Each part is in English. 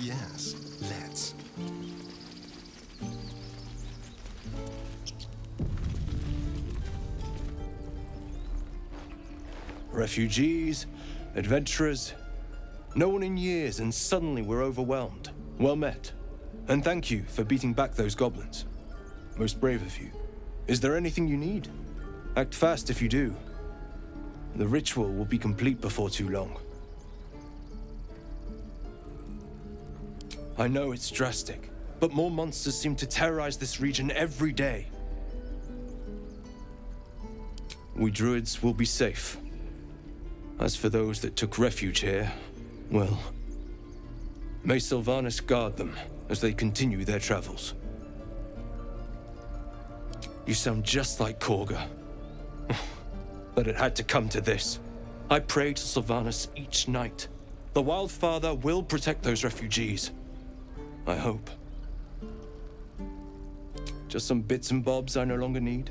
Yes, let's. Refugees, adventurers, no one in years, and suddenly we're overwhelmed. Well met. And thank you for beating back those goblins. Most brave of you. Is there anything you need? Act fast if you do. The ritual will be complete before too long. I know it's drastic, but more monsters seem to terrorize this region every day. We druids will be safe. As for those that took refuge here, well, may Sylvanas guard them as they continue their travels. You sound just like Korga. But it had to come to this. I pray to Sylvanas each night. The Wildfather will protect those refugees. I hope. Just some bits and bobs I no longer need.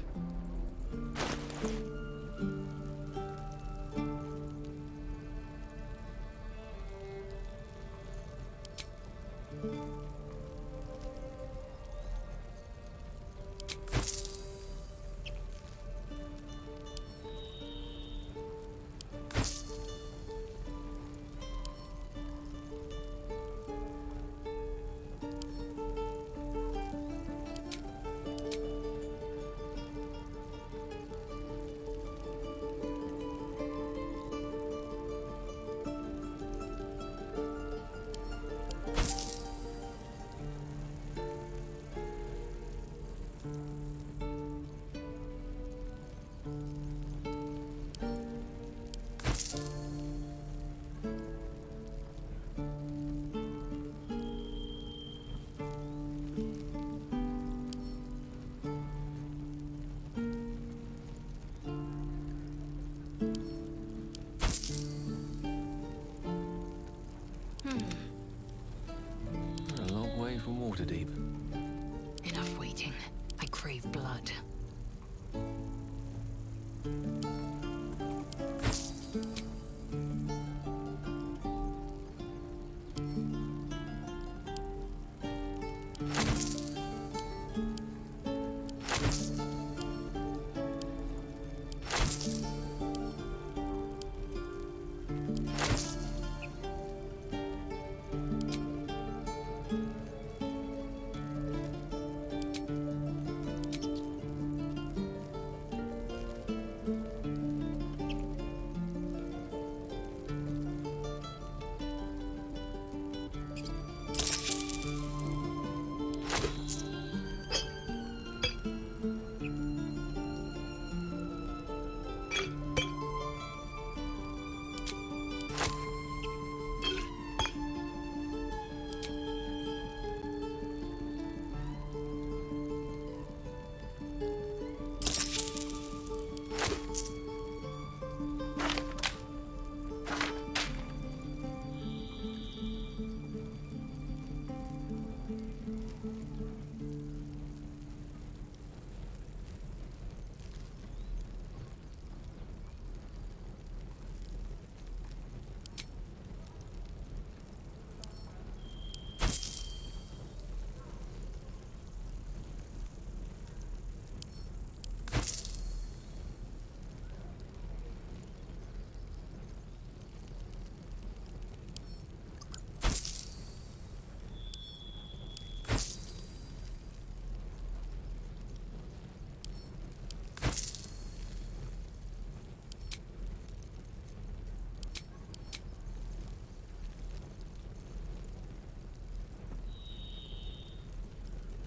A long way from Waterdeep. Enough waiting. I crave blood.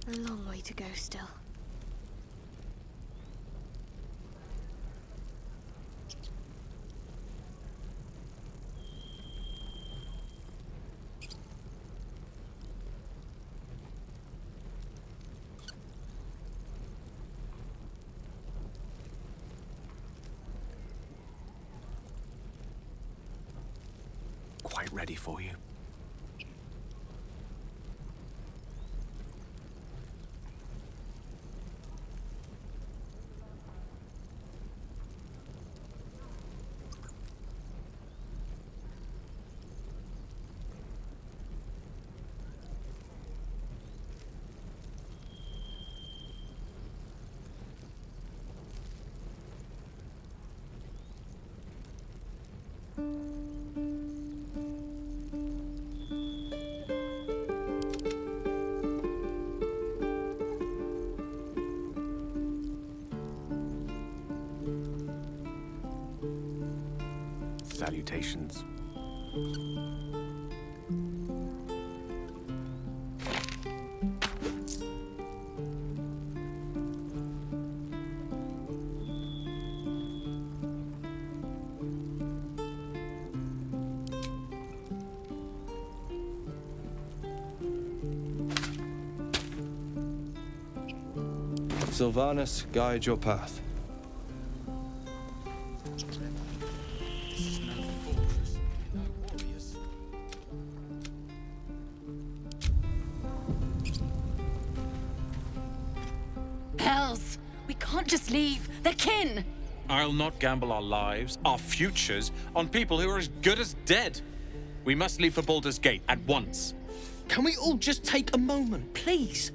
A long way to go still. Quite ready for you. salutations. Sylvanus, guide your path. Hells! We can't just leave. They're kin! I'll not gamble our lives, our futures, on people who are as good as dead. We must leave for Baldur's Gate at once. Can we all just take a moment, please?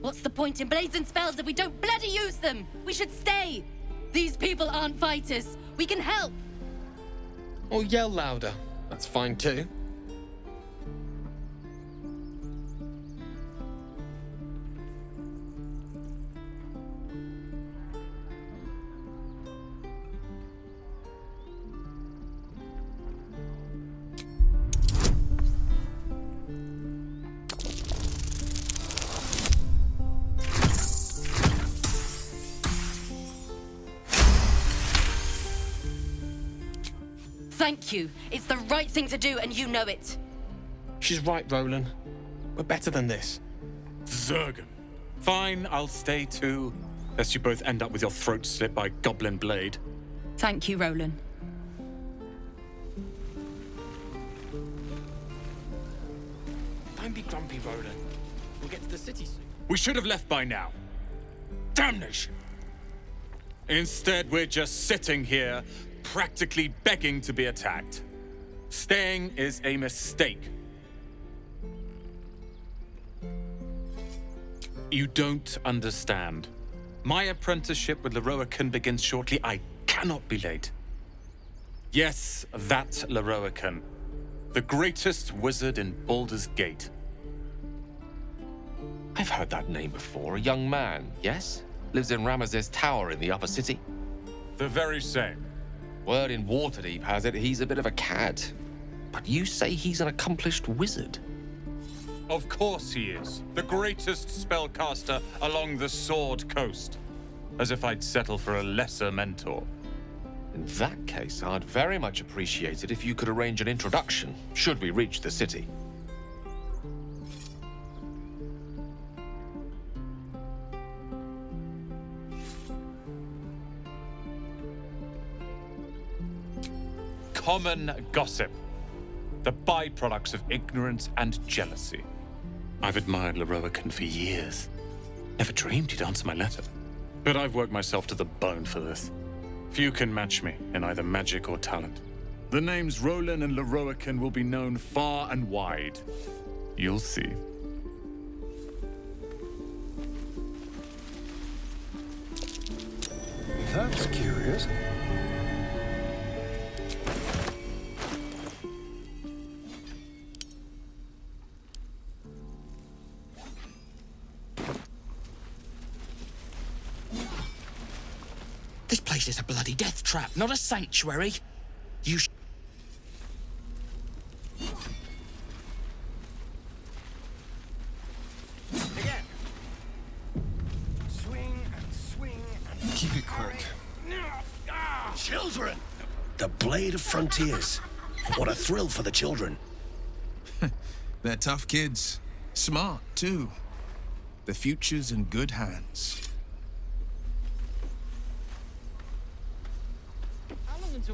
What's the point in blades and spells if we don't bloody use them? We should stay! These people aren't fighters. We can help! Or yell louder. That's fine too. Thank you. It's the right thing to do, and you know it. She's right, Roland. We're better than this. Zergan. Fine, I'll stay too. Lest you both end up with your throat slit by goblin blade. Thank you, Roland. Don't be grumpy, Roland. We'll get to the city soon. We should have left by now. Damnation! Instead, we're just sitting here, practically begging to be attacked. Staying is a mistake. You don't understand. My apprenticeship with Leroican begins shortly. I cannot be late. Yes, that Leroican. The greatest wizard in Baldur's Gate. I've heard that name before. A young man, yes? Lives in Ramazes Tower in the upper city. The very same. Word in Waterdeep has it he's a bit of a cad. But you say he's an accomplished wizard. Of course he is. The greatest spellcaster along the Sword Coast. As if I'd settle for a lesser mentor. In that case, I'd very much appreciate it if you could arrange an introduction, should we reach the city. Common gossip. The byproducts of ignorance and jealousy. I've admired Leroican for years. Never dreamed he'd answer my letter. But I've worked myself to the bone for this. Few can match me in either magic or talent. The names Roland and Leroican will be known far and wide. You'll see. That's curious. This place is a bloody death trap, not a sanctuary. You Again. Swing and swing and Keep it quick. Children! The Blade of Frontiers. What a thrill for the children. They're tough kids. Smart, too. The future's in good hands.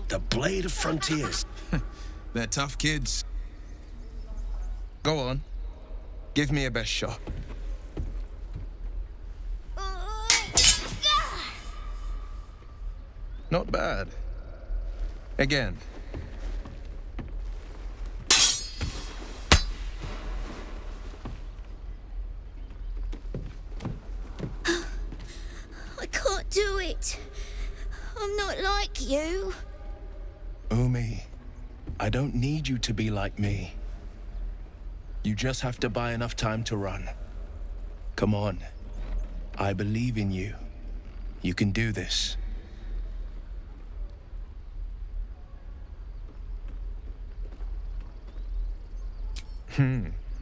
The Blade of Frontiers. They're tough kids. Go on. Give me a best shot. Not bad. Again. I can't do it. I'm not like you. Umi, I don't need you to be like me. You just have to buy enough time to run. Come on. I believe in you. You can do this.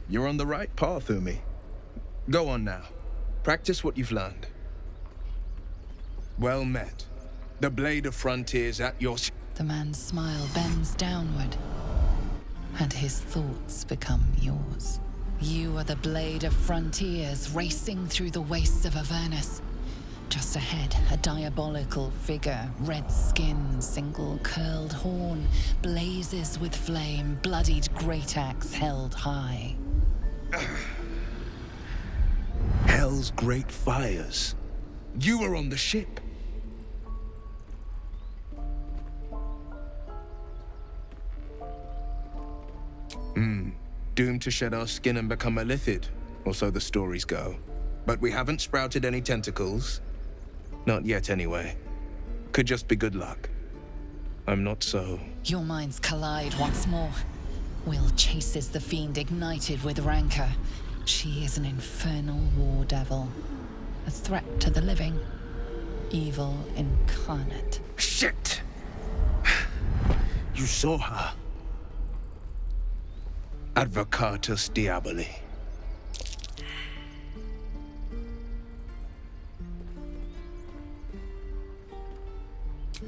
You're on the right path, Umi. Go on now. Practice what you've learned. Well met. The blade of frontiers at your... The man's smile bends downward, and his thoughts become yours. You are the blade of frontiers racing through the wastes of Avernus. Just ahead, a diabolical figure, red skin, single curled horn, blazes with flame, bloodied great axe held high. Hell's great fires. You were on the ship. Doomed to shed our skin and become a lithid, or so the stories go. But we haven't sprouted any tentacles. Not yet, anyway. Could just be good luck. I'm not so... Your minds collide once more. Will chases the fiend ignited with rancor. She is an infernal war devil. A threat to the living. Evil incarnate. Shit! You saw her. Advocatus Diaboli.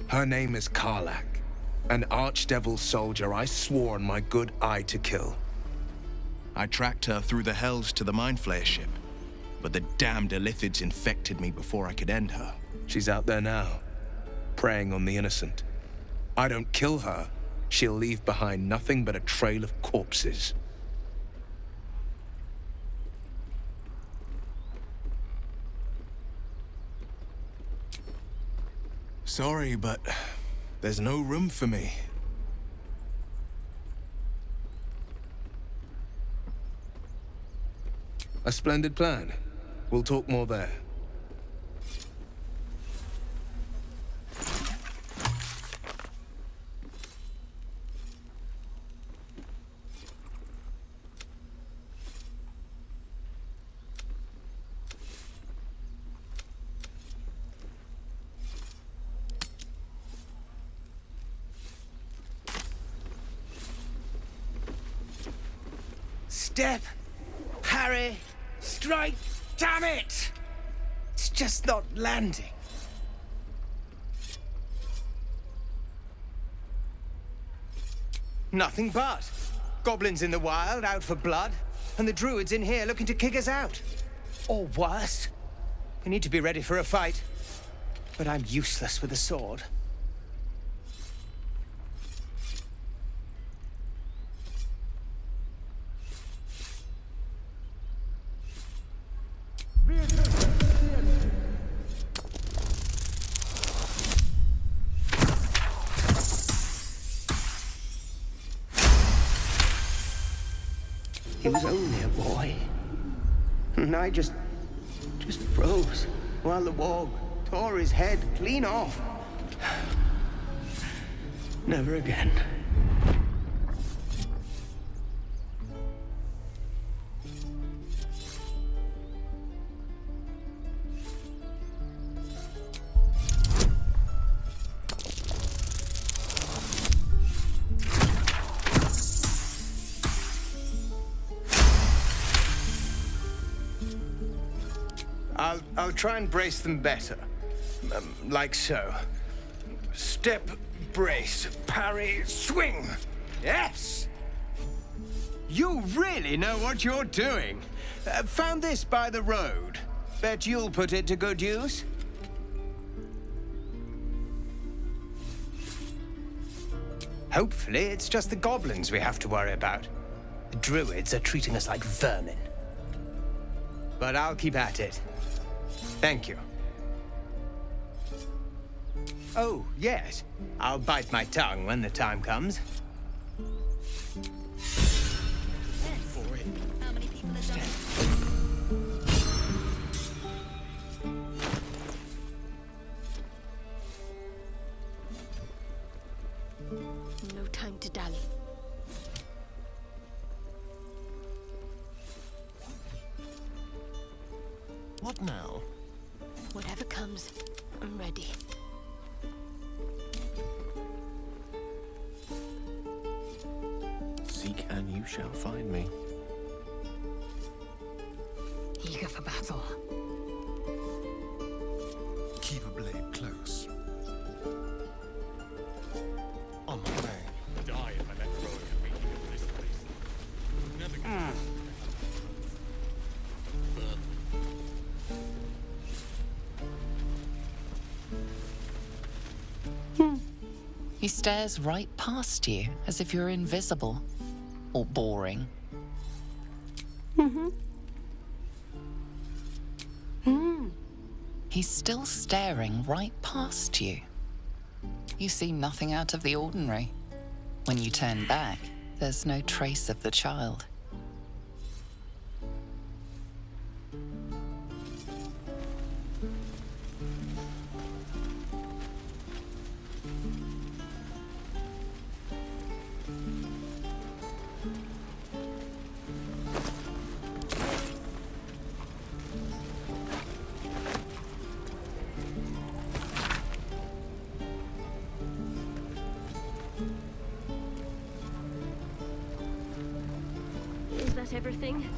Her name is Karlak, an archdevil soldier I swore on my good eye to kill. I tracked her through the hells to the Mind Flayer ship, but the damned Illithids infected me before I could end her. She's out there now, preying on the innocent. I don't kill her, she'll leave behind nothing but a trail of corpses. Sorry, but there's no room for me. A splendid plan. We'll talk more there. Step, parry, strike, damn it! It's just not landing. Nothing but. Goblins in the wild, out for blood, and the druids in here looking to kick us out. Or worse. We need to be ready for a fight. But I'm useless with a sword. He was only a boy. And I just froze while the warg tore his head clean off. Never again. I'll try and brace them better. Like so. Step, brace, parry, swing. Yes! You really know what you're doing. Found this by the road. Bet you'll put it to good use. Hopefully, it's just the goblins we have to worry about. The druids are treating us like vermin. But I'll keep at it. Thank you. Oh, yes. I'll bite my tongue when the time comes. How many people are done? No time to dally. What now? Whatever comes, I'm ready. Seek and you shall find me. eager for battle. Keep a blade close. On my way. Die if I let Rowan make you of this place. Never gonna He stares right past you, as if you're invisible. Or boring. He's still staring right past you. You see nothing out of the ordinary. When you turn back, there's no trace of the child. Is that everything?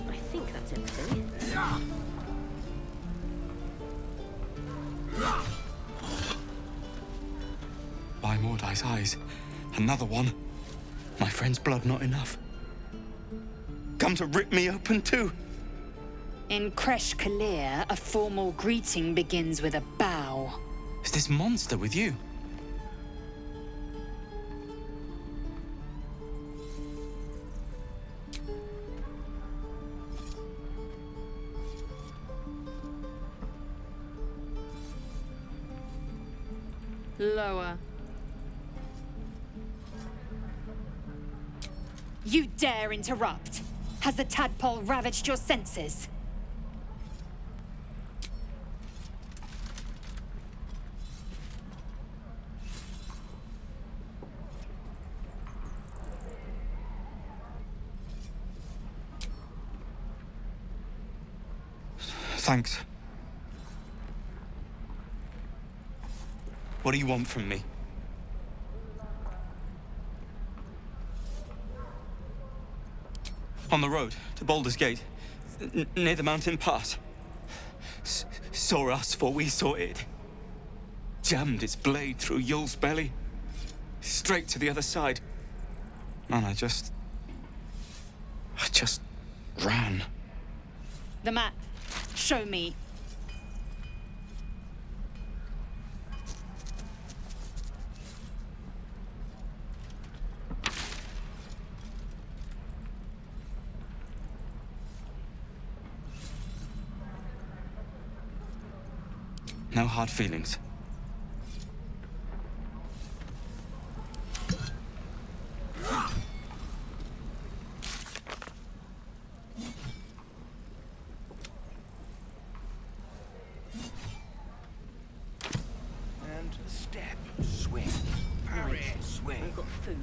I think that's everything. By Mordai's eyes, another one. My friend's blood not enough. Come to rip me open too. In Kresh Kalir, a formal greeting begins with a bow. Is this monster with you? Lower. You dare interrupt? Has the tadpole ravaged your senses? Thanks. What do you want from me? On the road to Baldur's Gate, near the mountain pass. Saw us for we saw it. Jammed its blade through Yul's belly. Straight to the other side. And I just ran. The map. Show me. No hard feelings. And step, swing, parry, swing. I've got food,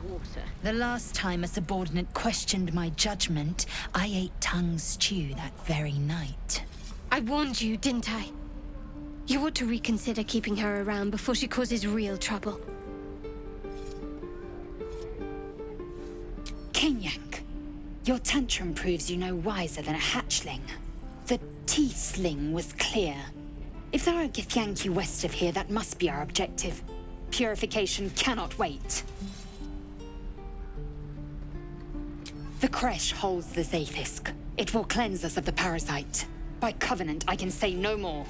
water. The last time a subordinate questioned my judgment, I ate tongue stew that very night. I warned you, didn't I? You ought to reconsider keeping her around before she causes real trouble. Kenyank, your tantrum proves you no wiser than a hatchling. The teethling was clear. If there are Githyanki west of here, that must be our objective. Purification cannot wait. The Kresh holds the Zaithisk. It will cleanse us of the parasite. By covenant, I can say no more.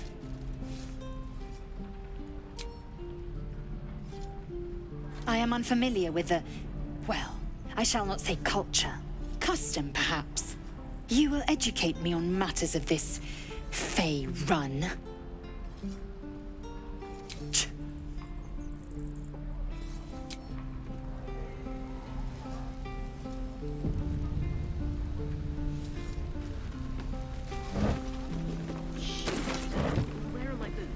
I am unfamiliar with the... well, I shall not say culture. Custom, perhaps. You will educate me on matters of this... Fey run. Where are my boots?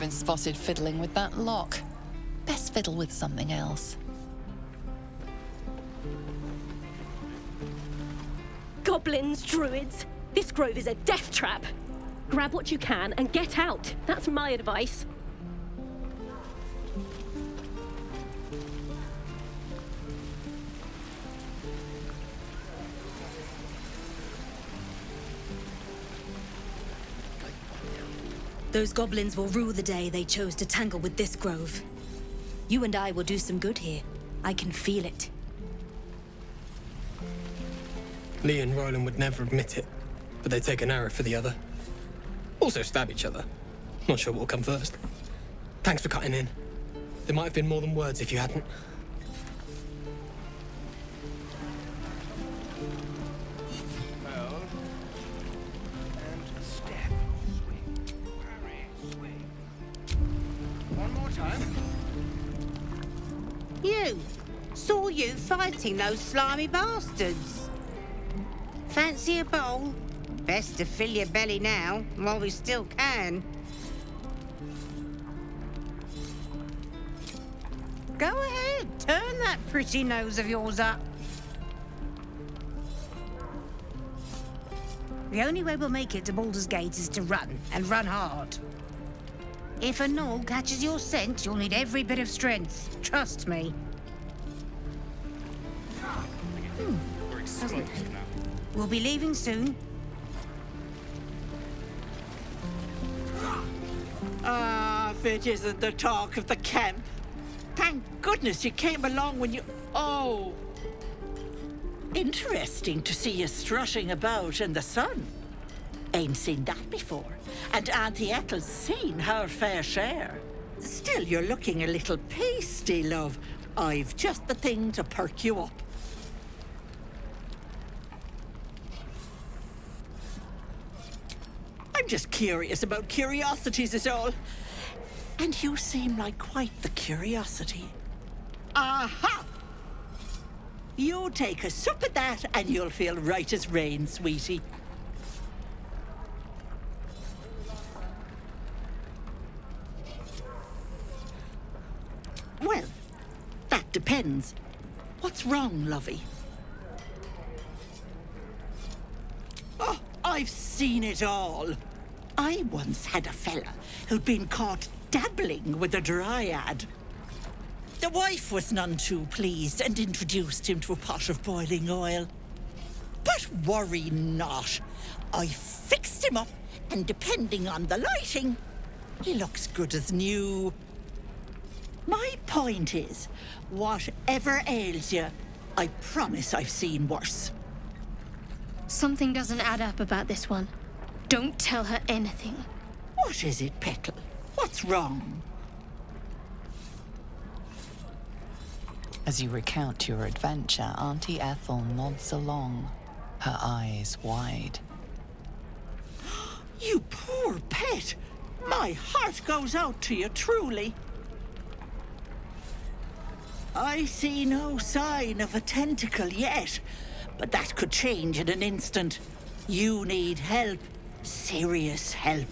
been spotted fiddling with that lock. Best fiddle with something else. Goblins, druids. This grove is a death trap. Grab what you can and get out. That's my advice. Those goblins will rue the day they chose to tangle with this grove. You and I will do some good here. I can feel it. Lee and Roland would never admit it, but they'd take an arrow for the other. Also stab each other. Not sure what will come first. Thanks for cutting in. There might have been more than words if you hadn't. Hold. And step. Swing. Parry. Swing. One more time. You! Saw you fighting those slimy bastards. Fancy a bowl? Best to fill your belly now, while we still can. Go ahead, turn that pretty nose of yours up. The only way we'll make it to Baldur's Gate is to run, and run hard. If a gnoll catches your scent, you'll need every bit of strength. Trust me. We'll be leaving soon. Ah, if it isn't the talk of the camp. Thank goodness you came along when you... Oh. Interesting to see you strutting about in the sun. Ain't seen that before. And Auntie Ethel's seen her fair share. Still, you're looking a little pasty, love. I've just the thing to perk you up. I'm just curious about curiosities is all. And you seem like quite the curiosity. Aha! You take a sup at that and you'll feel right as rain, sweetie. Well, that depends. What's wrong, lovey? Oh, I've seen it all. I once had a fella who'd been caught dabbling with a dryad. The wife was none too pleased and introduced him to a pot of boiling oil. But worry not. I fixed him up, and depending on the lighting, he looks good as new. My point is, whatever ails you, I promise I've seen worse. Something doesn't add up about this one. Don't tell her anything. What is it, Petal? What's wrong? As you recount your adventure, Auntie Ethel nods along, her eyes wide. You poor pet! My heart goes out to you, truly. I see no sign of a tentacle yet, but that could change in an instant. You need help. Serious help.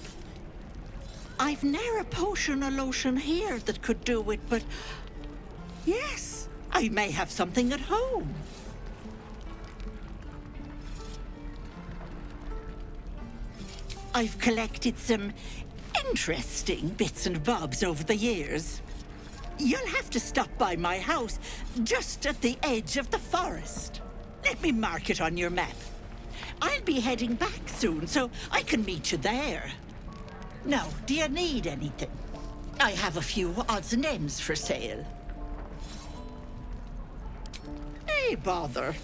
I've ne'er a potion or lotion here that could do it, but... yes, I may have something at home. I've collected some interesting bits and bobs over the years. You'll have to stop by my house, just at the edge of the forest. Let me mark it on your map. I'll be heading back soon, so I can meet you there. Now, do you need anything? I have a few odds and ends for sale. Hey, bother.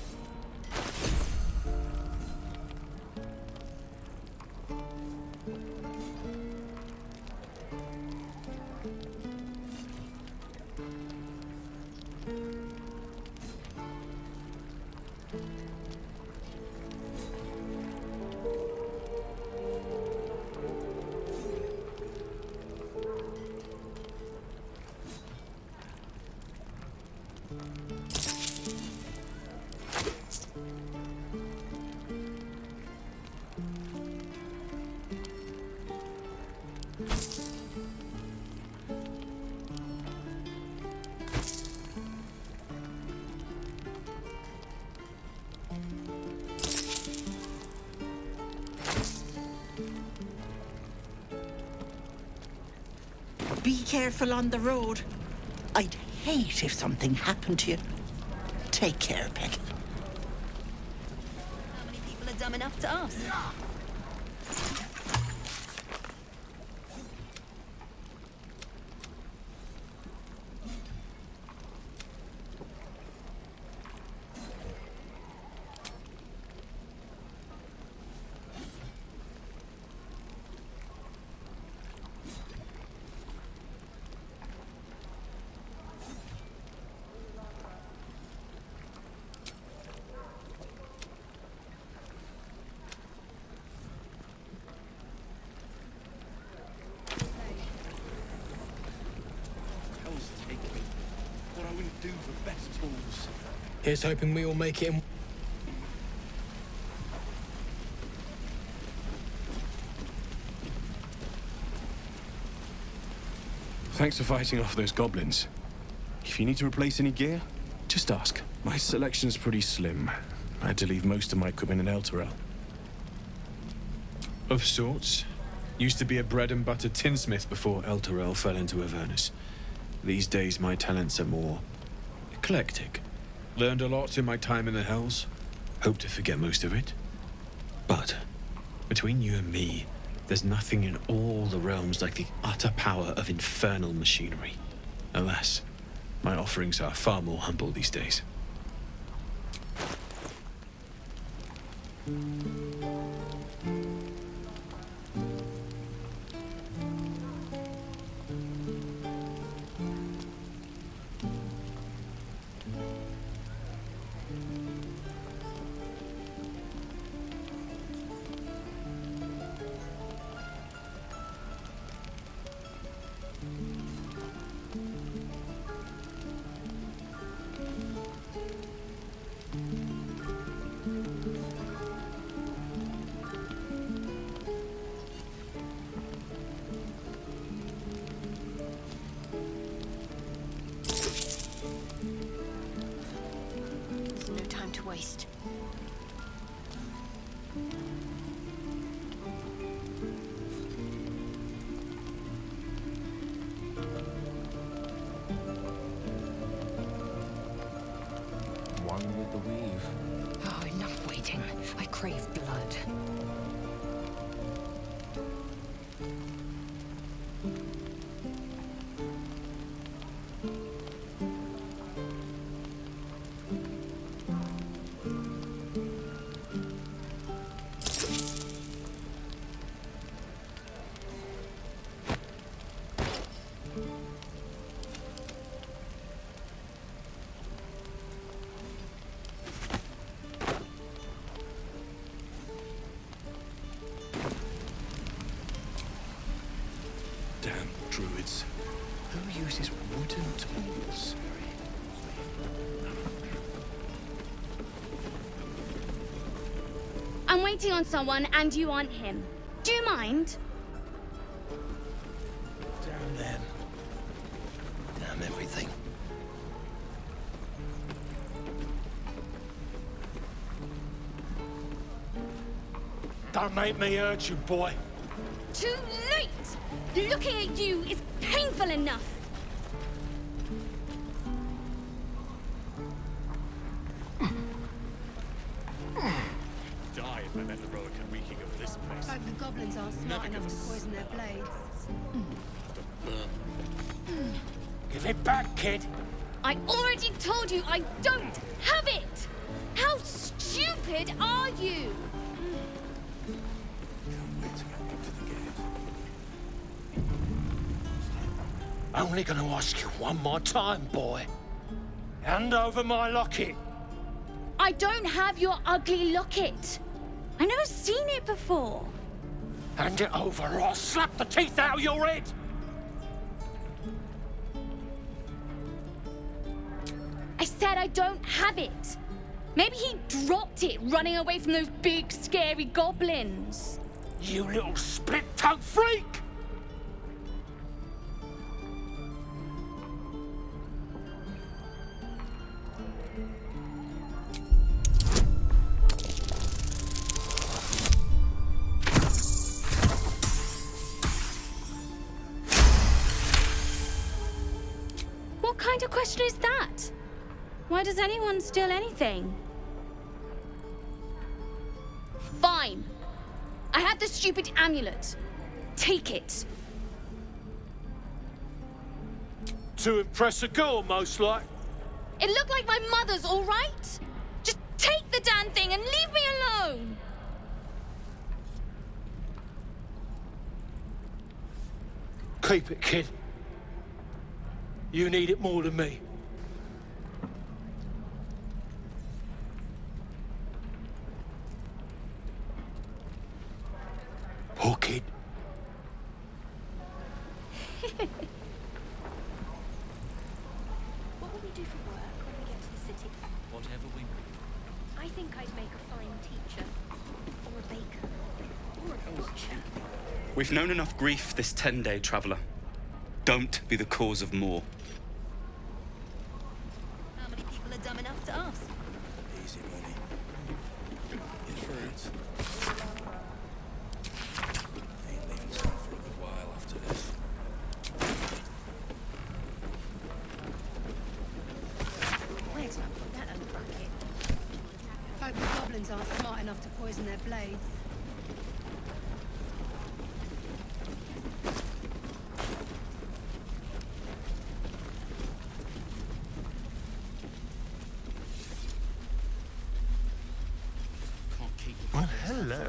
careful on the road. I'd hate if something happened to you. Take care, Becky. How many people are dumb enough to ask? Here's hoping we all make it in. Thanks for fighting off those goblins. If you need to replace any gear, just ask. My selection's pretty slim. I had to leave most of my equipment in Elturel. Of sorts. Used to be a bread and butter tinsmith before Elturel fell into Avernus. These days my talents are more eclectic. Learned a lot in my time in the Hells. Hope to forget most of it. But between you and me, there's nothing in all the realms like the utter power of infernal machinery. Alas, my offerings are far more humble these days. No time to waste. One with the weave. Oh, enough waiting. I crave blood. Damn druids. Who uses wooden tools? I'm waiting on someone and you aren't him. Do you mind? Damn them. Damn everything. Don't make me hurt you, boy. Too late! Looking at you is painful enough. Die if I let the Roa come reeking of this place. Hope the goblins aren't smart enough to poison their blades. Give it back, kid. I already told you I don't have it! How stupid are you? Only gonna ask you one more time, boy. Hand over my locket. I don't have your ugly locket. I've never seen it before. Hand it over or I'll slap the teeth out of your head. I said I don't have it. Maybe he dropped it running away from those big, scary goblins. You little split-tongued freak! What kind of question is that? Why does anyone steal anything? Fine. I have the stupid amulet. Take it. To impress a girl, most like. It looked like my mother's, all right? Just take the damn thing and leave me alone. Keep it, kid. You need it more than me. Poor kid. What will we do for work when we get to the city? Whatever we want. I think I'd make a fine teacher. Or a baker. Or a butcher. We've known enough grief this 10-day traveller. Don't be the cause of more. How many people are dumb enough to ask? Easy money. Get fruits. Ain't leaving town for a good while after this. Where'd I put that in the bucket? Hope the goblins aren't smart enough to poison their blades. Well, hello.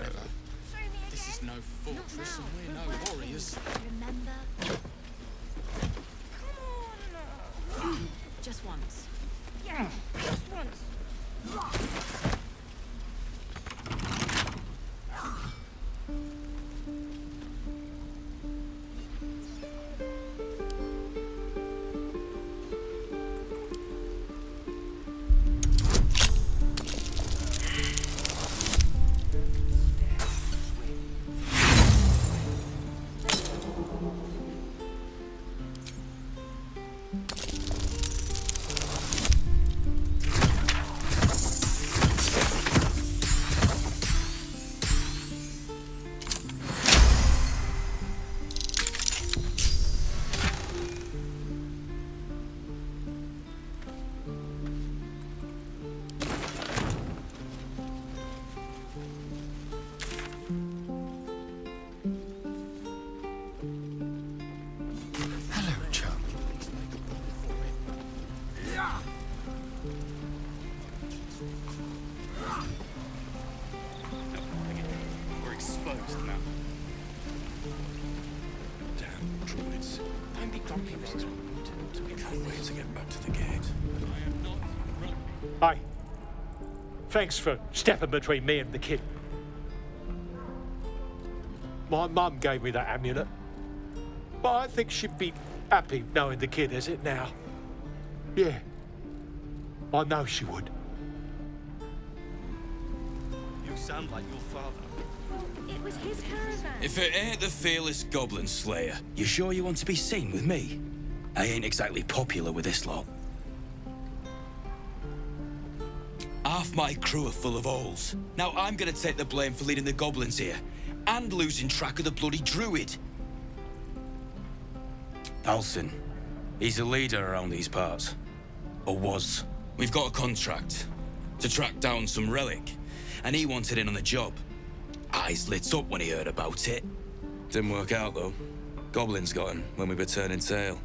This is no fortress and we're no warriors. Remember? Just once. Yeah, just once. We're exposed now. Damn druids. Don't be grumpy, Rose. Can't wait to get back to the gate. Hey. Thanks for stepping between me and the kid. My mum gave me that amulet. But I think she'd be happy knowing the kid has it now. Yeah. I know she would. You sound like your father. It was his caravan. If it ain't the fearless goblin slayer, you sure you want to be seen with me? I ain't exactly popular with this lot. Half my crew are full of holes. Now I'm gonna take the blame for leading the goblins here, and losing track of the bloody druid. Alcin, he's a leader around these parts. Or was. We've got a contract to track down some relic, and he wanted in on the job. Eyes lit up when he heard about it. Didn't work out, though. Goblins got him when we were turning tail.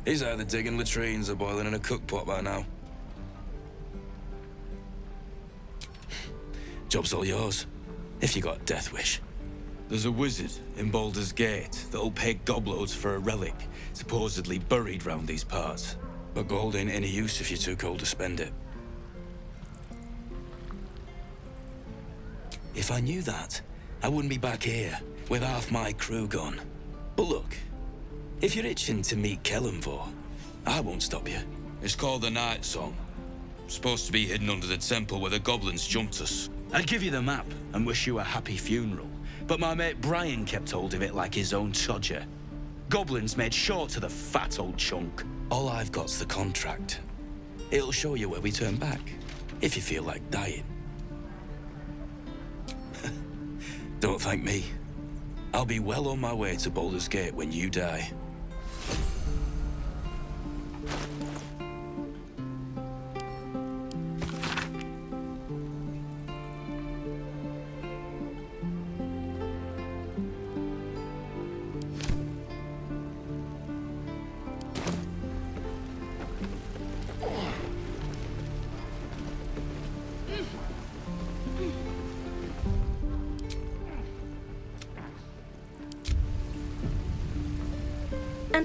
He's either digging latrines or boiling in a cookpot by now. Job's all yours, if you got a death wish. There's a wizard in Baldur's Gate that'll pay gobloads for a relic, supposedly buried round these parts. But gold ain't any use if you're too cold to spend it. If I knew that, I wouldn't be back here, with half my crew gone. But look, if you're itching to meet Kellenvor, I won't stop you. It's called the Night Song. Supposed to be hidden under the temple where the goblins jumped us. I'd give you the map and wish you a happy funeral, but my mate Brian kept hold of it like his own todger. Goblins made short to the fat old chunk. All I've got's the contract. It'll show you where we turn back, if you feel like dying. Don't thank me. I'll be well on my way to Baldur's Gate when you die.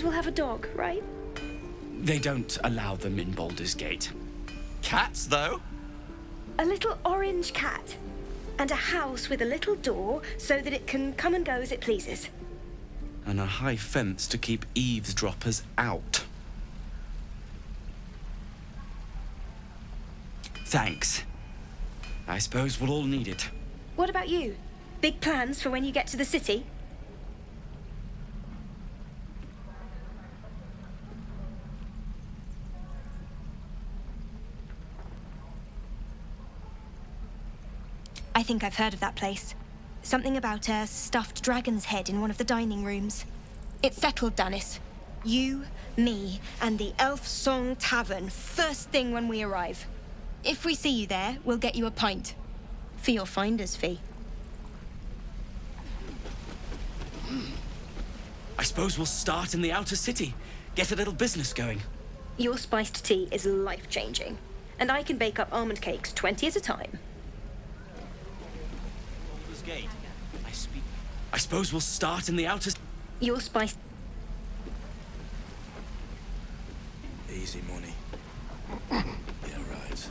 And we'll have a dog, right? They don't allow them in Baldur's Gate. Cats, though? A little orange cat. And a house with a little door so that it can come and go as it pleases. And a high fence to keep eavesdroppers out. Thanks. I suppose we'll all need it. What about you? Big plans for when you get to the city? I think I've heard of that place. Something about a stuffed dragon's head in one of the dining rooms. It's settled, Danis. You, me, and the Elf Song Tavern first thing when we arrive. If we see you there, we'll get you a pint. For your finder's fee. I suppose we'll start in the outer city. Get a little business going. Your spiced tea is life-changing. And I can bake up almond cakes 20 at a time. Gate. I suppose we'll start in the outer... Your spiced... Easy money. Yeah, right.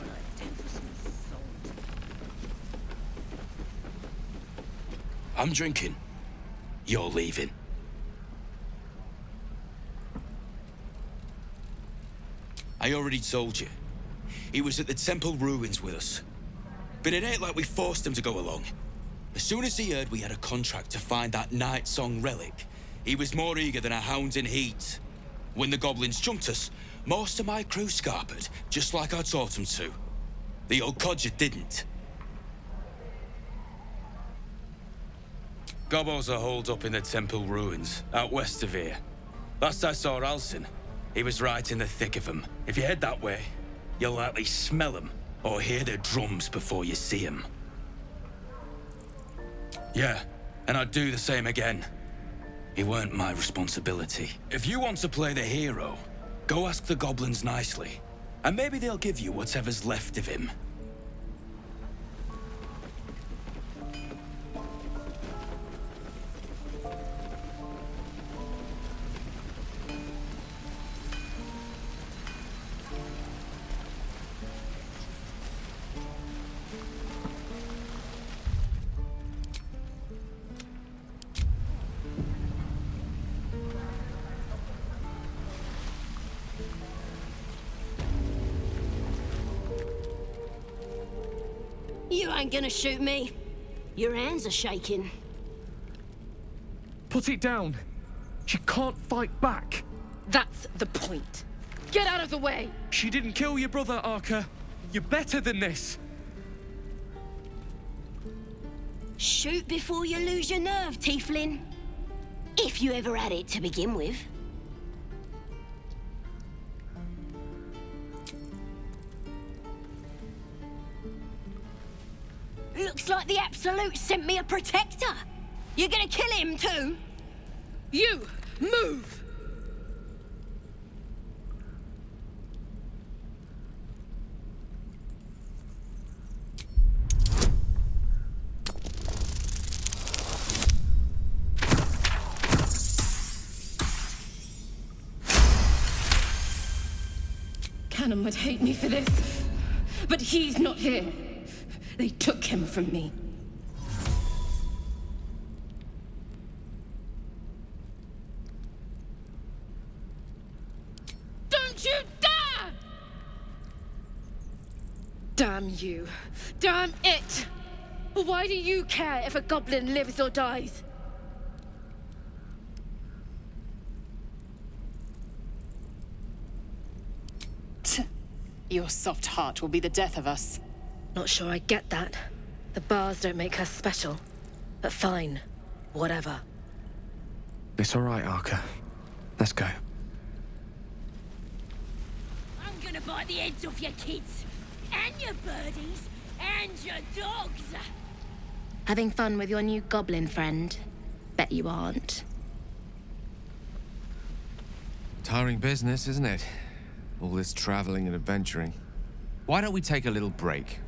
I'm drinking. You're leaving. I already told you. He was at the temple ruins with us. But it ain't like we forced him to go along. As soon as he heard we had a contract to find that Night Song relic, he was more eager than a hound in heat. When the goblins jumped us, most of my crew scarpered, just like I taught them to. The old codger didn't. Gobos are holed up in the temple ruins, out west of here. Last I saw Alcin, he was right in the thick of them. If you head that way, you'll likely smell them, or hear their drums before you see them. Yeah, and I'd do the same again. It weren't my responsibility. If you want to play the hero, go ask the goblins nicely, and maybe they'll give you whatever's left of him. You ain't gonna shoot me. Your hands are shaking. Put it down. She can't fight back. That's the point. Get out of the way! She didn't kill your brother, Arca. You're better than this. Shoot before you lose your nerve, Tiefling. If you ever had it to begin with. Looks like the Absolute sent me a protector. You're gonna kill him too? You, move! Cannon would hate me for this, but he's not here. They took him from me. Don't you dare! Damn you. Damn it! Why do you care if a goblin lives or dies? Your soft heart will be the death of us. Not sure I get that. The bars don't make her special. But fine. Whatever. It's all right, Arca. Let's go. I'm gonna bite the heads off your kids, and your birdies, and your dogs. Having fun with your new goblin friend? Bet you aren't. Tiring business, isn't it? All this traveling and adventuring. Why don't we take a little break,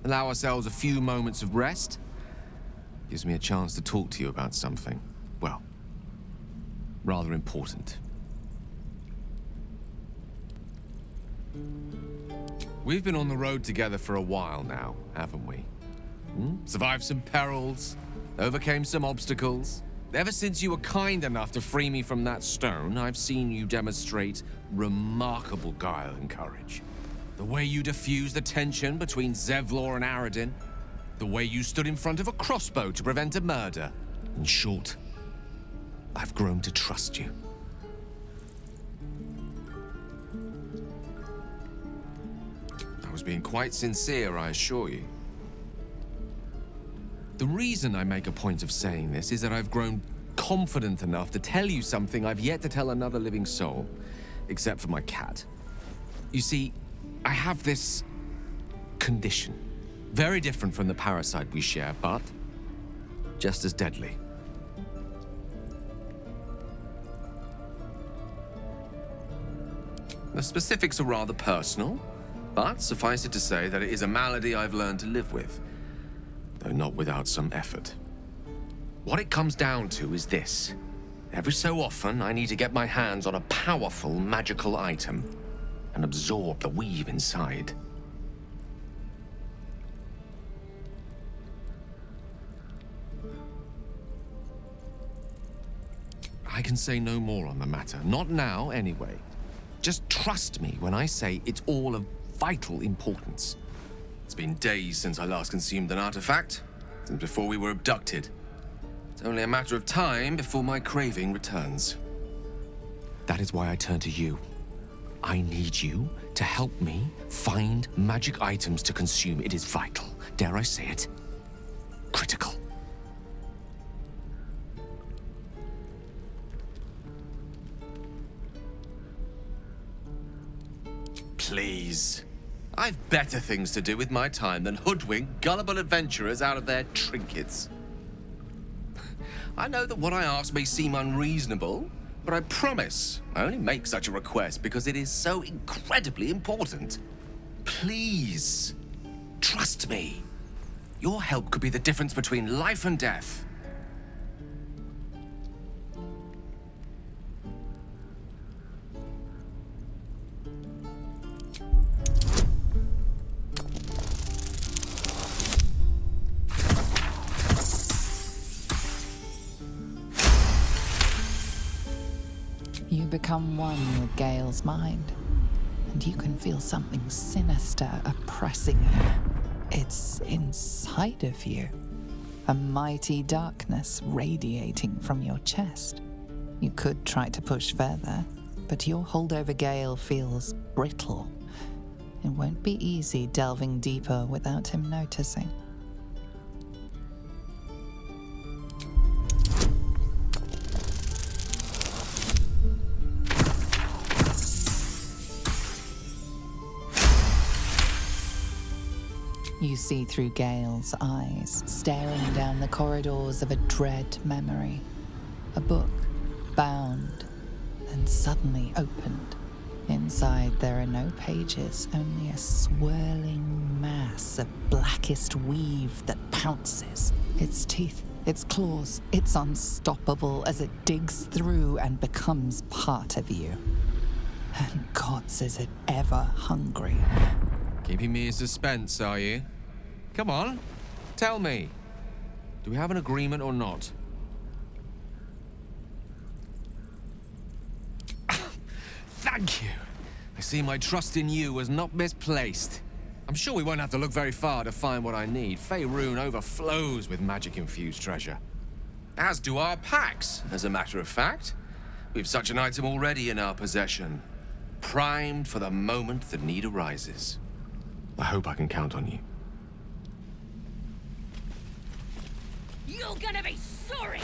Allow ourselves a few moments of rest? Gives me a chance to talk to you about something, well, rather important. We've been on the road together for a while now, haven't we? Survived some perils, overcame some obstacles. Ever since you were kind enough to free me from that stone, I've seen you demonstrate remarkable guile and courage. The way you diffused the tension between Zevlor and Aradin. The way you stood in front of a crossbow to prevent a murder. In short, I've grown to trust you. I was being quite sincere, I assure you. The reason I make a point of saying this is that I've grown confident enough to tell you something I've yet to tell another living soul, except for my cat. You see, I have this condition. Very different from the parasite we share, but just as deadly. The specifics are rather personal, but suffice it to say that it is a malady I've learned to live with, though not without some effort. What it comes down to is this. Every so often, I need to get my hands on a powerful magical item and absorb the weave inside. I can say no more on the matter. Not now, anyway. Just trust me when I say it's all of vital importance. It's been days since I last consumed an artifact, since before we were abducted. It's only a matter of time before my craving returns. That is why I turn to you. I need you to help me find magic items to consume. It is vital. Dare I say it? Critical. Please. I've better things to do with my time than hoodwink gullible adventurers out of their trinkets. I know that what I ask may seem unreasonable, but I promise I only make such a request because it is so incredibly important. Please, trust me. Your help could be the difference between life and death. You become one with Gale's mind, and you can feel something sinister oppressing you. It's inside of you, a mighty darkness radiating from your chest. You could try to push further, but your hold over Gale feels brittle. It won't be easy delving deeper without him noticing. You see through Gale's eyes, staring down the corridors of a dread memory. A book, bound, and suddenly opened. Inside there are no pages, only a swirling mass of blackest weave that pounces. Its teeth, its claws, it's unstoppable as it digs through and becomes part of you. And gods, is it ever hungry. Keeping me in suspense, are you? Come on, tell me. Do we have an agreement or not? Thank you. I see my trust in you was not misplaced. I'm sure we won't have to look very far to find what I need. Faerun overflows with magic-infused treasure. As do our packs, as a matter of fact. We've such an item already in our possession. Primed for the moment the need arises. I hope I can count on you. You're gonna be sorry!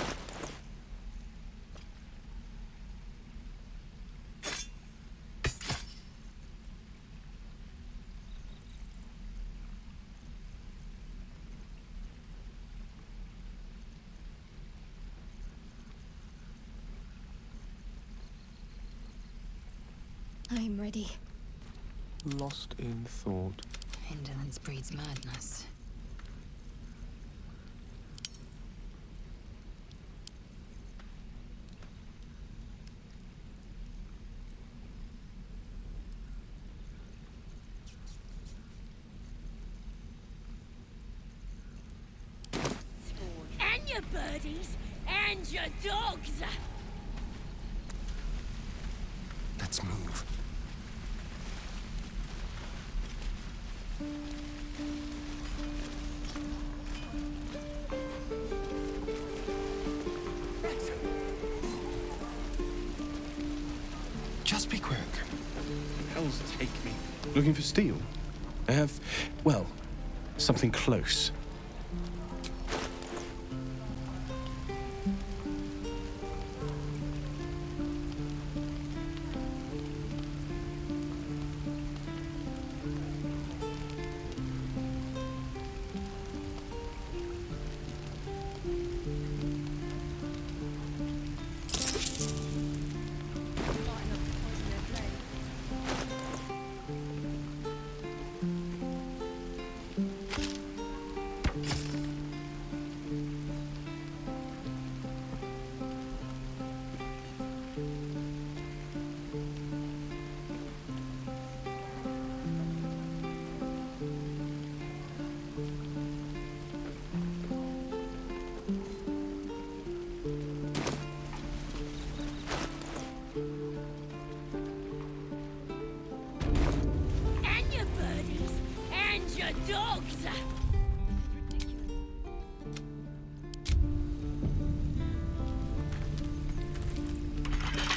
I'm ready. Lost in thought. Indolence breeds madness. your birdies and your dogs. Let's move. Just be quick. Hell's take me. Looking for steel? I have, well, something close. And your birdies and your dogs.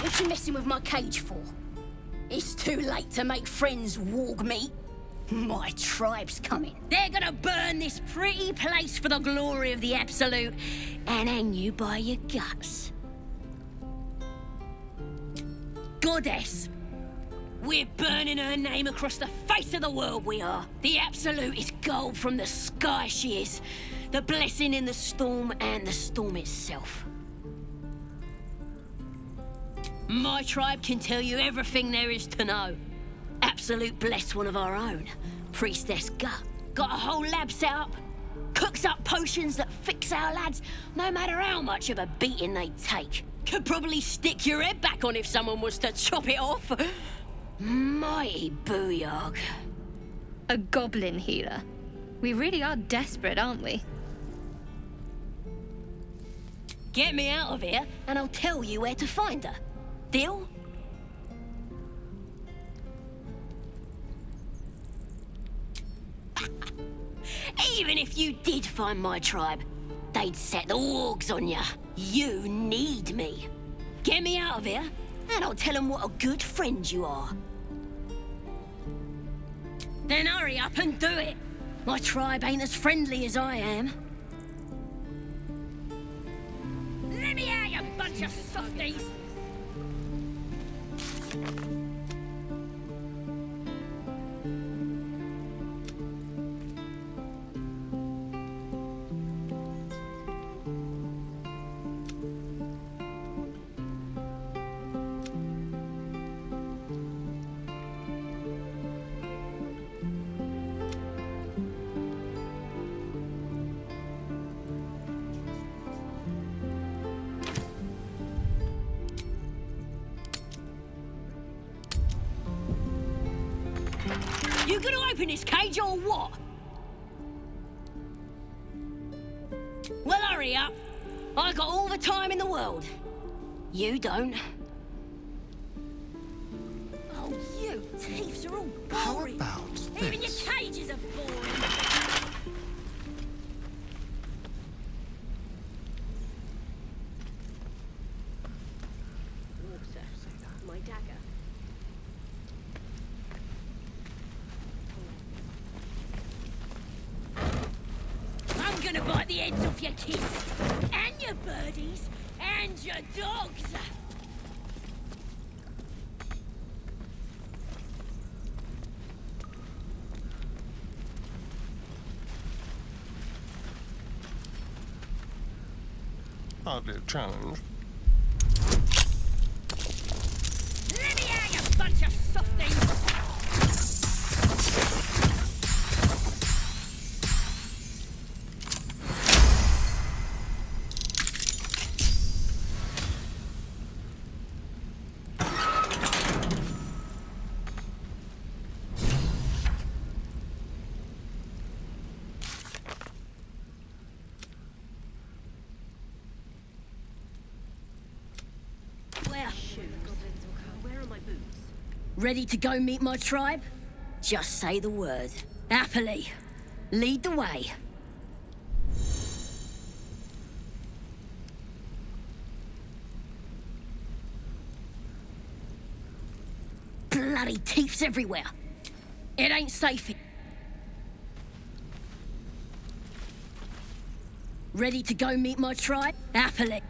What you messing with my cage for? It's too late to make friends, warg meat. My tribe's coming. They're gonna burn this pretty place for the glory of the Absolute and hang you by your guts. Goddess, we're burning her name across the face of the world, we are. The Absolute is gold from the sky, she is. The blessing in the storm and the storm itself. My tribe can tell you everything there is to know. Absolute blessed one of our own. Priestess Gut. Got a whole lab set up. Cooks up potions that fix our lads, no matter how much of a beating they take. Could probably stick your head back on if someone was to chop it off. Mighty booyog. A goblin healer. We really are desperate, aren't we? Get me out of here, and I'll tell you where to find her. Deal? Even if you did find my tribe, they'd set the wargs on ya. You need me. Get me out of here, and I'll tell them what a good friend you are. Then hurry up and do it. My tribe ain't as friendly as I am. Let me out, you bunch of softies! You gonna open this cage or what? Well, hurry up. I got all the time in the world. You don't. Oh, you thieves are all boring. How about Even your this? cages are boring. My dagger. I'm gonna bite the heads off your kids, and your birdies, and your dogs. Hardly a challenge. Let me out, you bunch of softies! goblins will come. Where are my boots? Ready to go meet my tribe? Just say the word. Happily. Lead the way. Bloody teeths everywhere. It ain't safe here. Ready to go meet my tribe? Happily.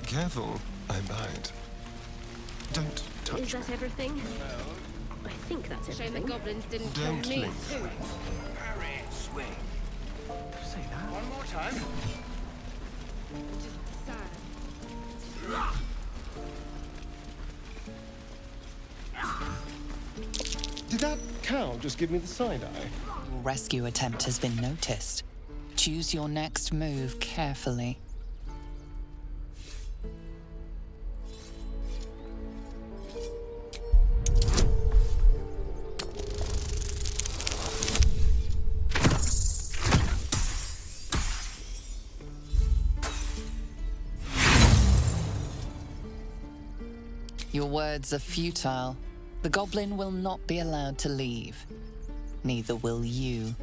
Careful, I bite. Don't touch Is that everything? I think that's everything. Shame the goblins didn't kill Don't me leave. too. Parry, swing. Say that. One more time. Just sad. Did that cow just give me the side eye? Your rescue attempt has been noticed. Choose your next move carefully. Your words are futile. The goblin will not be allowed to leave. Neither will you.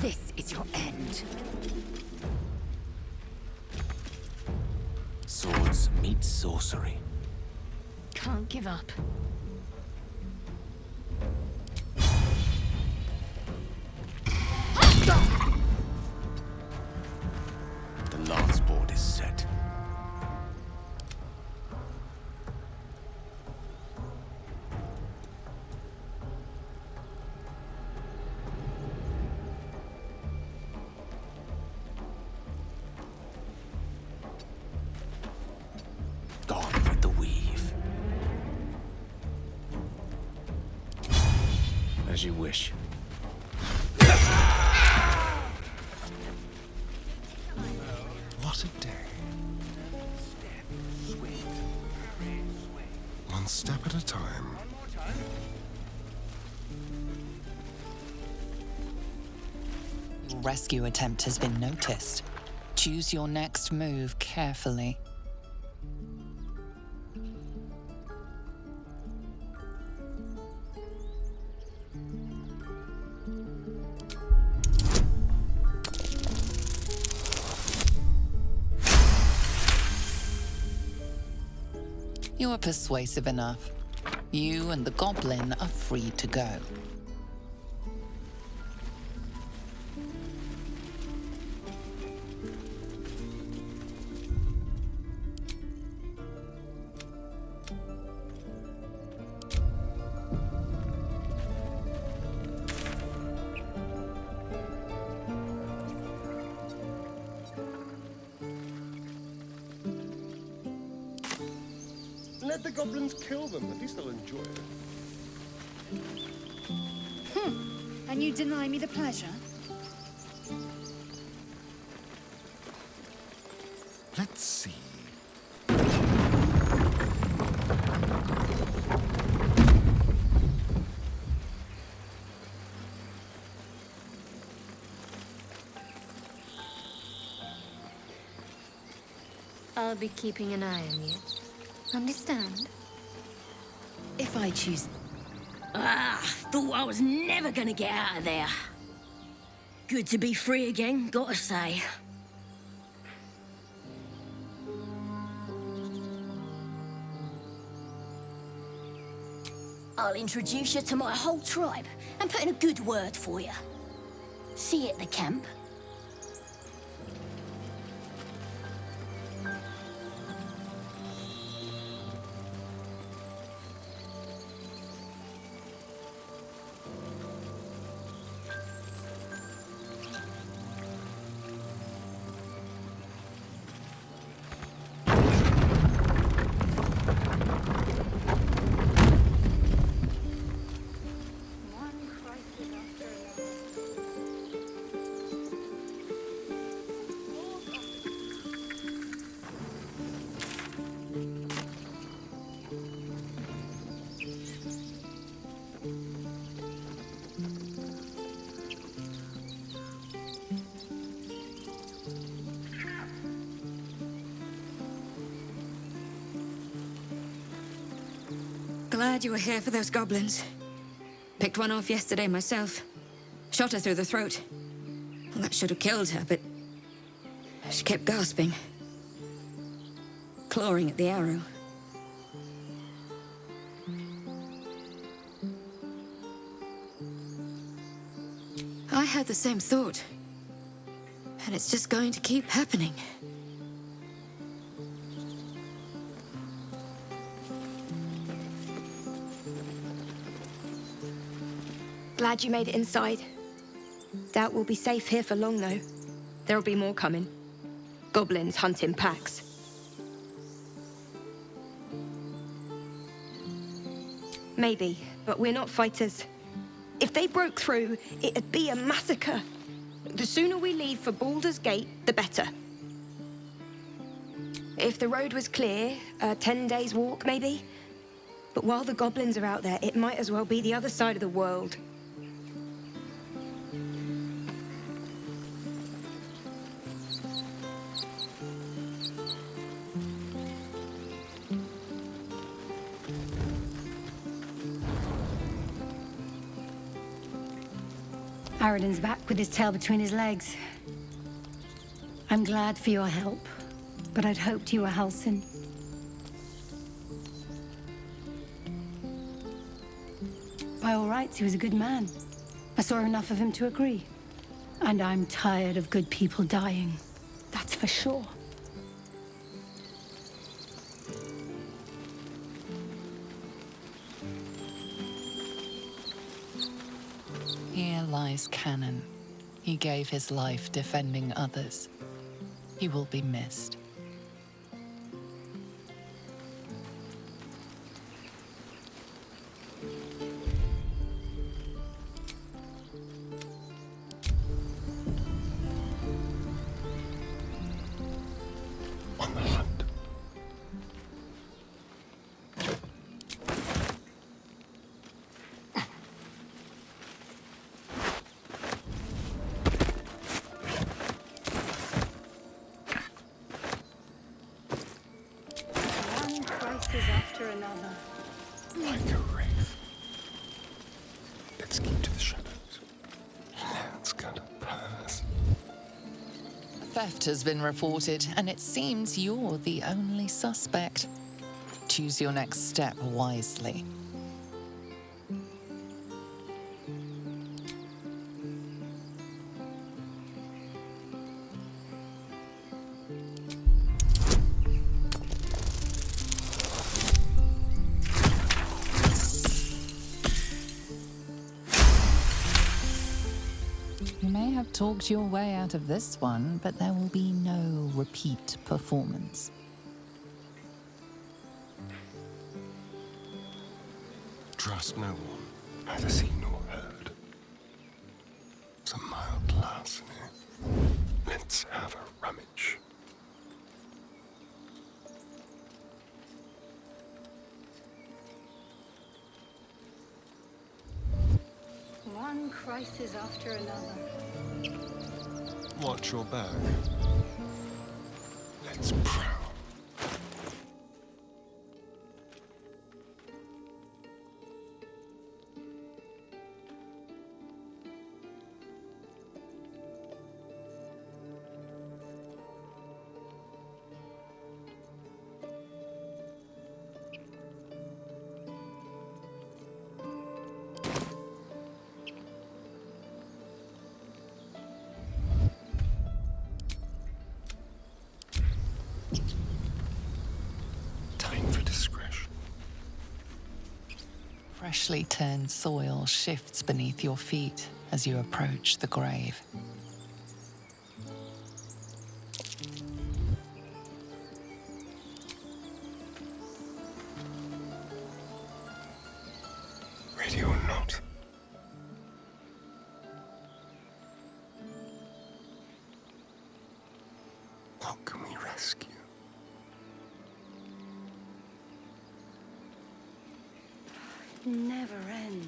This is your end. Swords meet sorcery. Can't give up. The lance board is set. Gone with the weave. As you wish. What a day. One step at a time. Your rescue attempt has been noticed. Choose your next move carefully. You are persuasive enough. You and the goblin are free to go. let the goblins kill them. At least they'll enjoy it. And you deny me the pleasure? Let's see. I'll be keeping an eye on you. Understand? If I choose... Ah, thought I was never gonna get out of there. Good to be free again, gotta say. I'll introduce you to my whole tribe and put in a good word for you. See you at the camp. Glad you were here for those goblins. Picked one off yesterday myself. Shot her through the throat. Well, that should have killed her, but she kept gasping. Clawing at the arrow. I had the same thought. And it's just going to keep happening. Glad you made it inside. Doubt we'll be safe here for long, though. There'll be more coming. Goblins hunt in packs. Maybe, but we're not fighters. If they broke through, it'd be a massacre. The sooner we leave for Baldur's Gate, the better. If the road was clear, 10 days' walk, maybe? But while the goblins are out there, it might as well be the other side of the world. Aradin's back with his tail between his legs. I'm glad for your help, but I'd hoped you were Halsin. By all rights, he was a good man. I saw enough of him to agree. And I'm tired of good people dying. That's for sure. Here lies Cannon. He gave his life defending others. He will be missed. On the hunt. One crisis after another. Like a wraith. Let's keep to the shadows. Let's go to Paris. Theft has been reported, and it seems you're the only suspect. Choose your next step wisely. You may have talked your way out of this one, but there will be no repeat performance. Trust no one, neither seen nor heard. It's a mild larceny. Let's have a rummage. One crisis after another. Watch your back. Let's prowl. Freshly turned soil shifts beneath your feet as you approach the grave. Ready or not? What can we rescue? Never ends.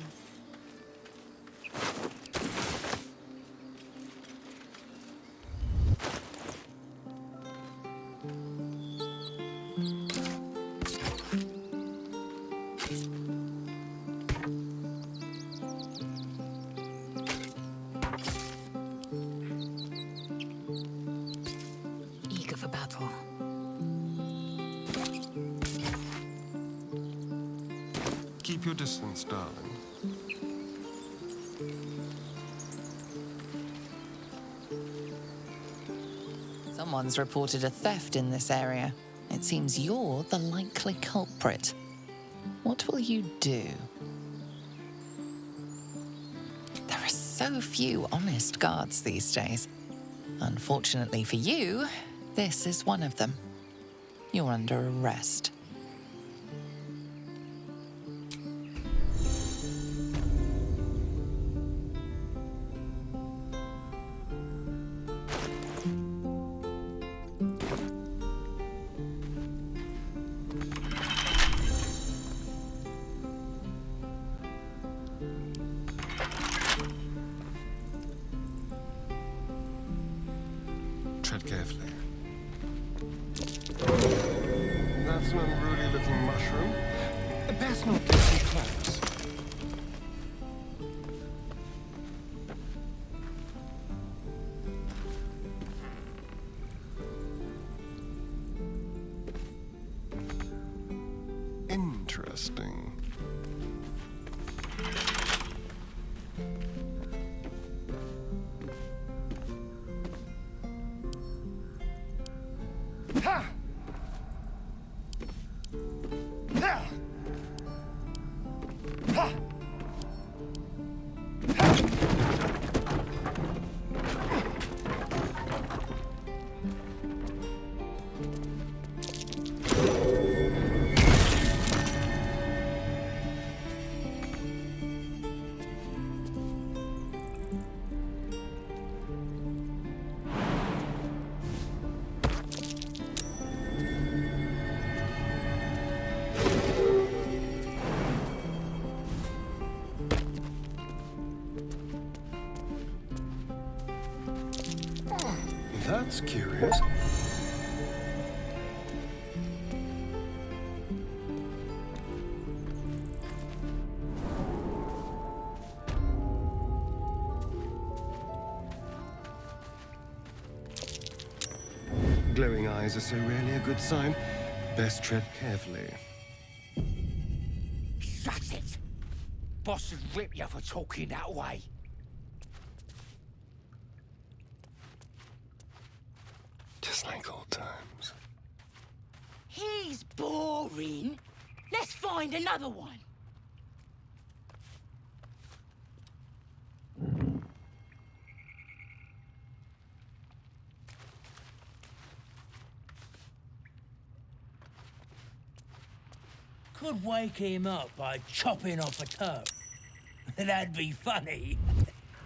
Eager for battle. Keep your distance, darling. Someone's reported a theft in this area. It seems you're the likely culprit. What will you do? There are so few honest guards these days. Unfortunately for you, this is one of them. You're under arrest. Tread carefully. That's an unruly looking mushroom. Best not get too close. Interesting. Ha! Ha! Ha! That's curious. Glowing eyes are so rarely a good sign. Best tread carefully. Shut it! Boss would rip you for talking that way. Just like old times. He's boring. Let's find another one. could wake him up by chopping off a toe. That'd be funny.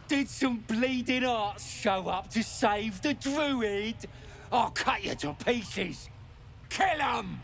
Did some bleeding arts show up to save the druid? I'll cut you to pieces. Kill 'em!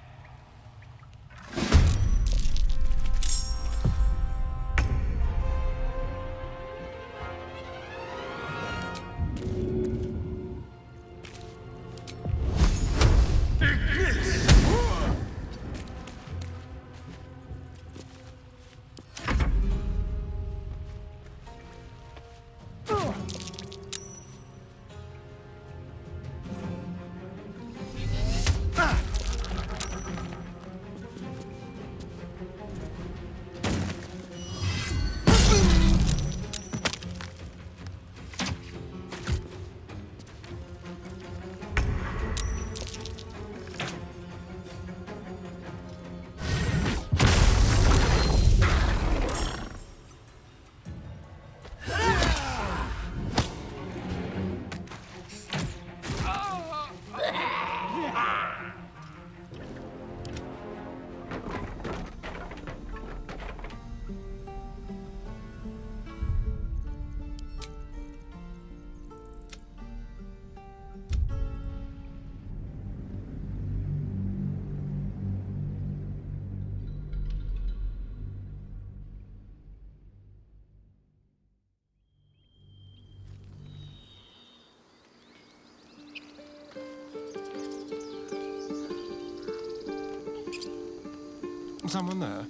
Someone there?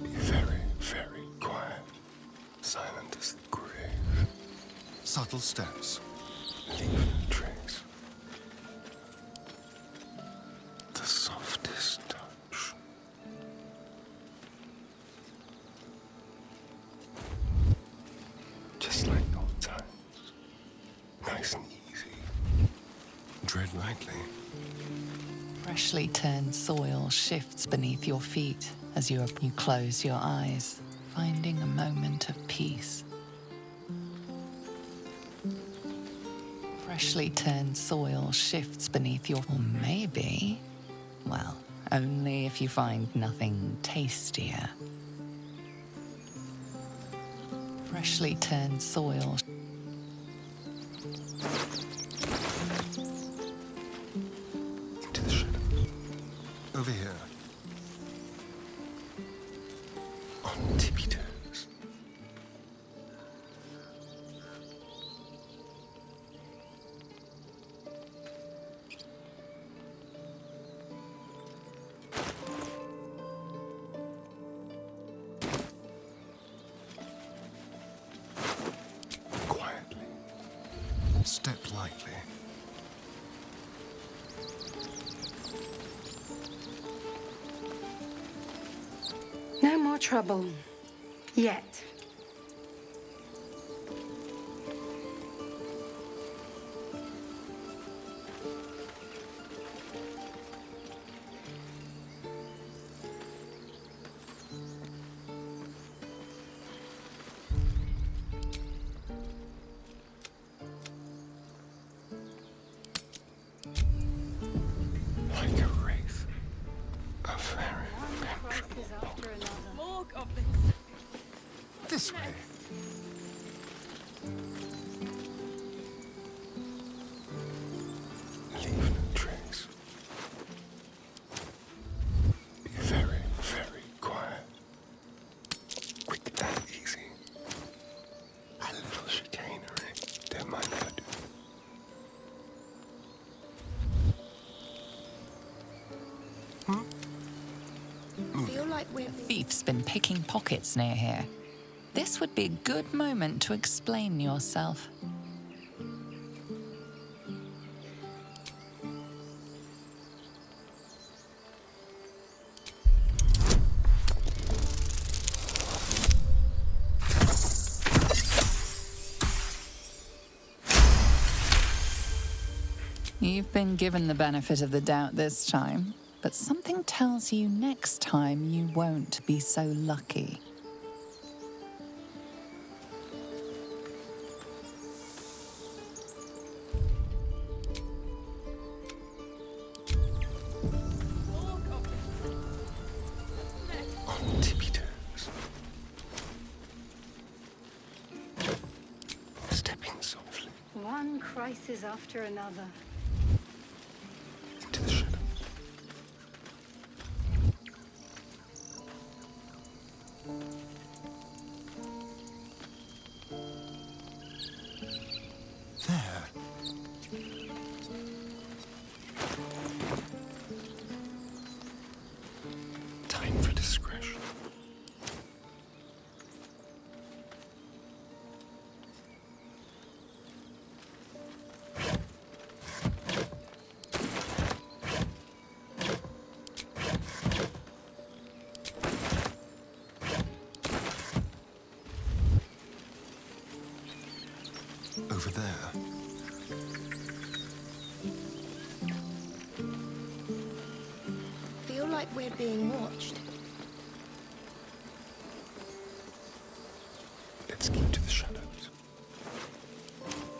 Be very, very quiet. Silent as the grave. Subtle steps. Leave no trace. The softest touch. Just like old times. Nice and easy. Tread lightly. Freshly turned soil shifts beneath your feet as you close your eyes, finding a moment of peace. Freshly turned soil shifts beneath your... Or maybe... Well, only if you find nothing tastier. Freshly turned soil... Over here. On tippy toes. Quietly. Step lightly. No more trouble. Yet. Like a wraith. A very More goblins. This way. Leave no trace. Be very, very quiet. Quick and easy. A little chicanery. Don't mind if I do. Feel like we're Thief's been picking pockets near here. This would be a good moment to explain yourself. You've been given the benefit of the doubt this time, but something tells you next time you won't be so lucky. devices after another. Into the shadows. There. Time for discretion. Over there. Feel like we're being watched. Let's keep to the shadows.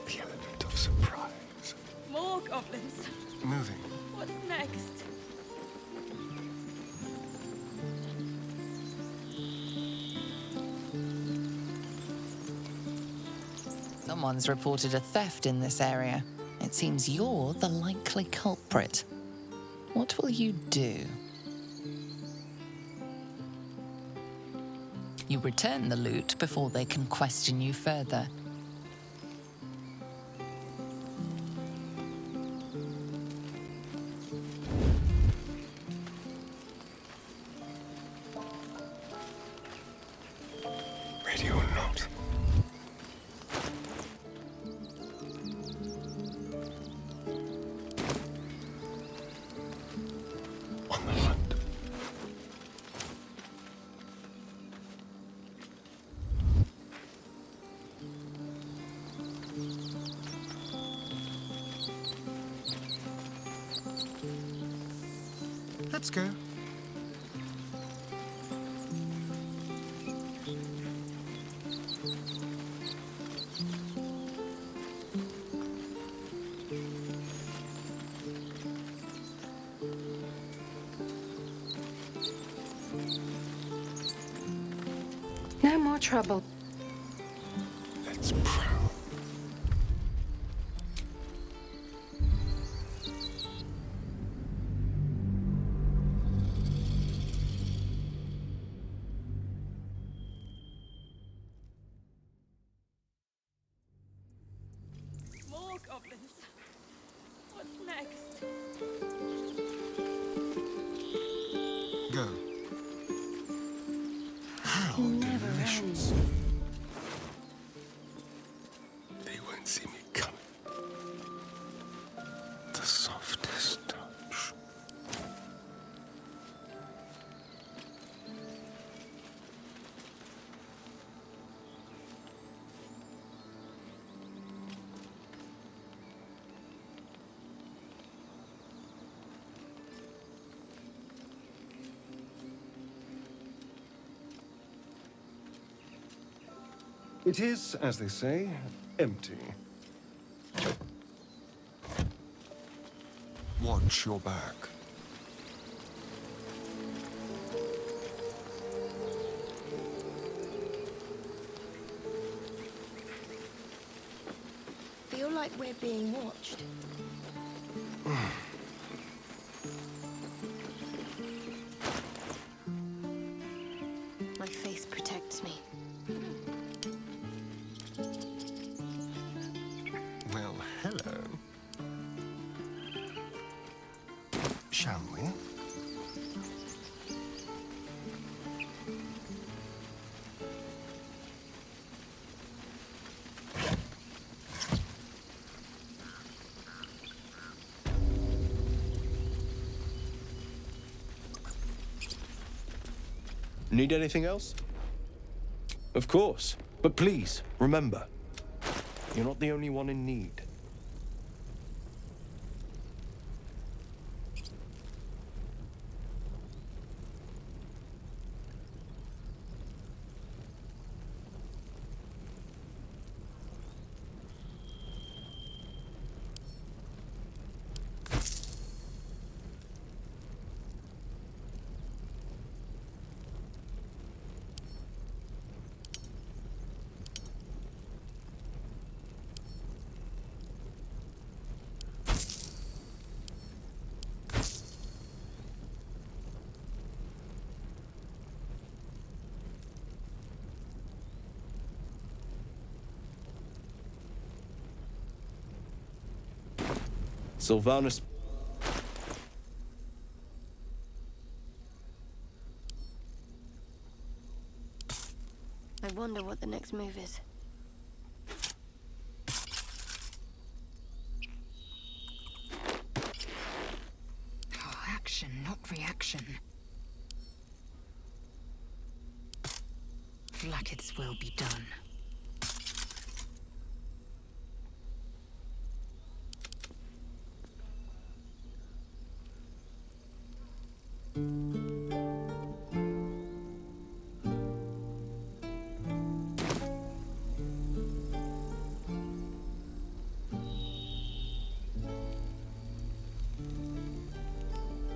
The element of surprise. More goblins. Moving. What's next? Someone's reported a theft in this area. It seems you're the likely culprit. What will you do? You return the loot before they can question you further. Ready or not. On the hunt. Let's go. No more trouble. Let's prowl. More goblins. What's next? Go. How Never delicious. They won't see me coming. The softest touch. It is, as they say, empty. Watch your back. Feel like we're being watched. My face protects me. Well, hello. Shall we? Need anything else? Of course. But please, remember, you're not the only one in need. Sylvanus. I wonder what the next move is. Oh, action, not reaction. Like its will be done.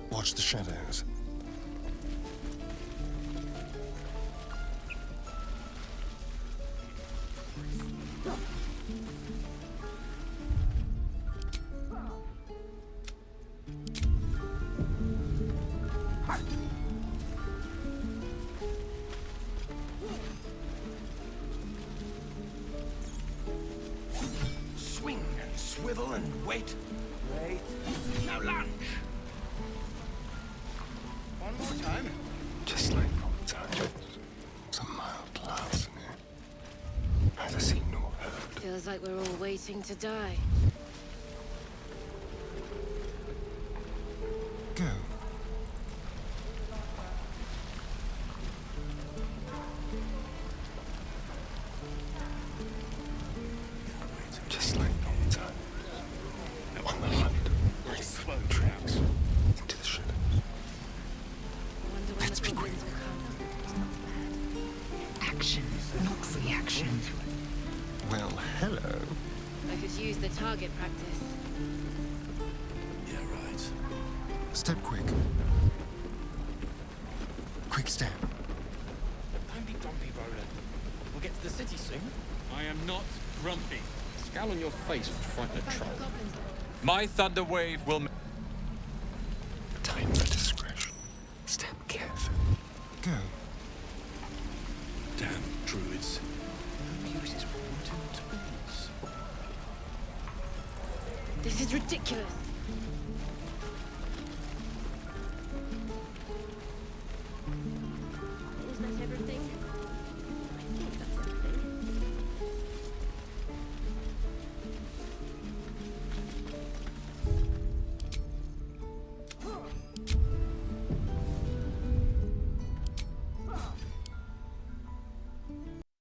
Watch the shadows. Swing and swivel and wait. Wait. Now lunge. One more time. Just like old times. Some mild laughs in here. Neither seen nor heard. Feels like we're all waiting to die. Go. Just like old times. On the hunt, like slow tracks into the shadows. Let's be quick. Action, not reaction. Well, hello. I could use the target practice. Yeah, right. Step quick. Quick step. Don't be grumpy, Roland. We'll get to the city soon. I am not grumpy. The scowl on your face would frighten a troll. My thunder wave will... Time for discretion. Step carefully. Go. Damn druids. Who uses wooden tools? This is ridiculous.